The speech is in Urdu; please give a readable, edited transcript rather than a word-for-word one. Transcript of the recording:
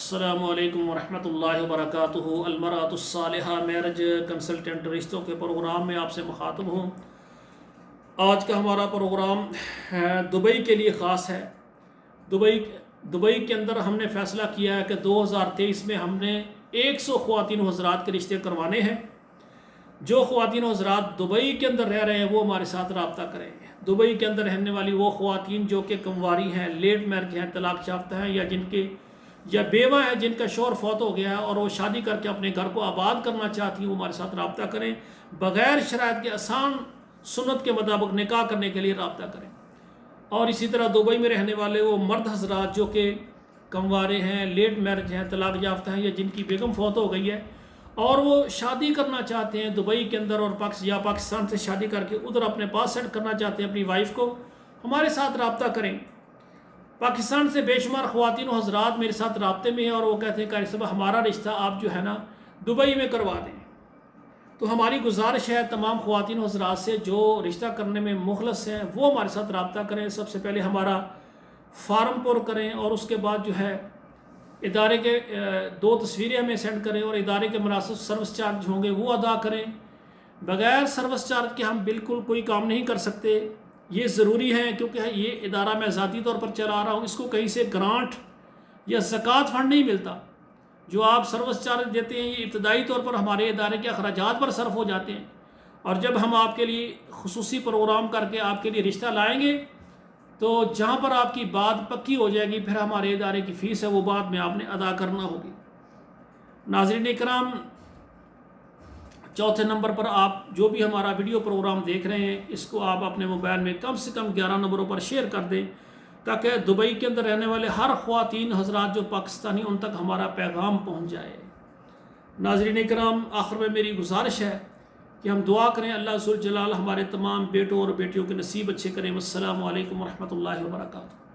السلام علیکم ورحمۃ اللہ وبرکاتہ۔ المرأۃ الصالحہ میرج کنسلٹنٹ رشتوں کے پروگرام میں آپ سے مخاطب ہوں۔ آج کا ہمارا پروگرام دبئی کے لیے خاص ہے۔ دبئی کے اندر ہم نے فیصلہ کیا ہے کہ 2023 میں ہم نے 100 خواتین و حضرات کے رشتے کروانے ہیں۔ جو خواتین و حضرات دبئی کے اندر رہ رہے ہیں وہ ہمارے ساتھ رابطہ کریں۔ دبئی کے اندر رہنے والی وہ خواتین جو کہ کنواری ہیں، لیٹ میرج ہیں، طلاق یافتہ ہیں، یا بیوہ ہیں جن کا شوہر فوت ہو گیا ہے اور وہ شادی کر کے اپنے گھر کو آباد کرنا چاہتی ہیں، وہ ہمارے ساتھ رابطہ کریں۔ بغیر شرائط کے آسان سنت کے مطابق نکاح کرنے کے لیے رابطہ کریں۔ اور اسی طرح دبئی میں رہنے والے وہ مرد حضرات جو کہ کنوارے ہیں، لیٹ میرج ہیں، طلاق یافتہ ہیں، یا جن کی بیگم فوت ہو گئی ہے اور وہ شادی کرنا چاہتے ہیں دبئی کے اندر اور پاکستان سے شادی کر کے ادھر اپنے پاس سیٹ کرنا چاہتے ہیں اپنی وائف کو، ہمارے ساتھ رابطہ کریں۔ پاکستان سے بے شمار خواتین و حضرات میرے ساتھ رابطے میں ہیں اور وہ کہتے ہیں کہ صاحب ہمارا رشتہ آپ جو ہے نا دبئی میں کروا دیں۔ تو ہماری گزارش ہے تمام خواتین و حضرات سے جو رشتہ کرنے میں مخلص ہیں وہ ہمارے ساتھ رابطہ کریں۔ سب سے پہلے ہمارا فارم پر کریں اور اس کے بعد جو ہے ادارے کے 2 تصویریں ہمیں سینڈ کریں اور ادارے کے مناسب سروس چارج ہوں گے وہ ادا کریں۔ بغیر سروس چارج کے ہم بالکل کوئی کام نہیں کر سکتے، یہ ضروری ہے کیونکہ یہ ادارہ میں ذاتی طور پر چلا رہا ہوں، اس کو کہیں سے گرانٹ یا زکوٰۃ فنڈ نہیں ملتا۔ جو آپ سروس چارج دیتے ہیں یہ ابتدائی طور پر ہمارے ادارے کے اخراجات پر صرف ہو جاتے ہیں، اور جب ہم آپ کے لیے خصوصی پروگرام کر کے آپ کے لیے رشتہ لائیں گے تو جہاں پر آپ کی بات پکی ہو جائے گی پھر ہمارے ادارے کی فیس ہے وہ بعد میں آپ نے ادا کرنا ہوگی۔ ناظرین اکرام، چوتھے نمبر پر آپ جو بھی ہمارا ویڈیو پروگرام دیکھ رہے ہیں اس کو آپ اپنے موبائل میں کم سے کم 11 نمبروں پر شیئر کر دیں تاکہ دبئی کے اندر رہنے والے ہر خواتین حضرات جو پاکستانی ان تک ہمارا پیغام پہنچ جائے۔ ناظرین اکرام، آخر میں میری گزارش ہے کہ ہم دعا کریں اللہ ذوالجلال ہمارے تمام بیٹوں اور بیٹیوں کے نصیب اچھے کریں۔ والسلام علیکم ورحمۃ اللہ وبرکاتہ۔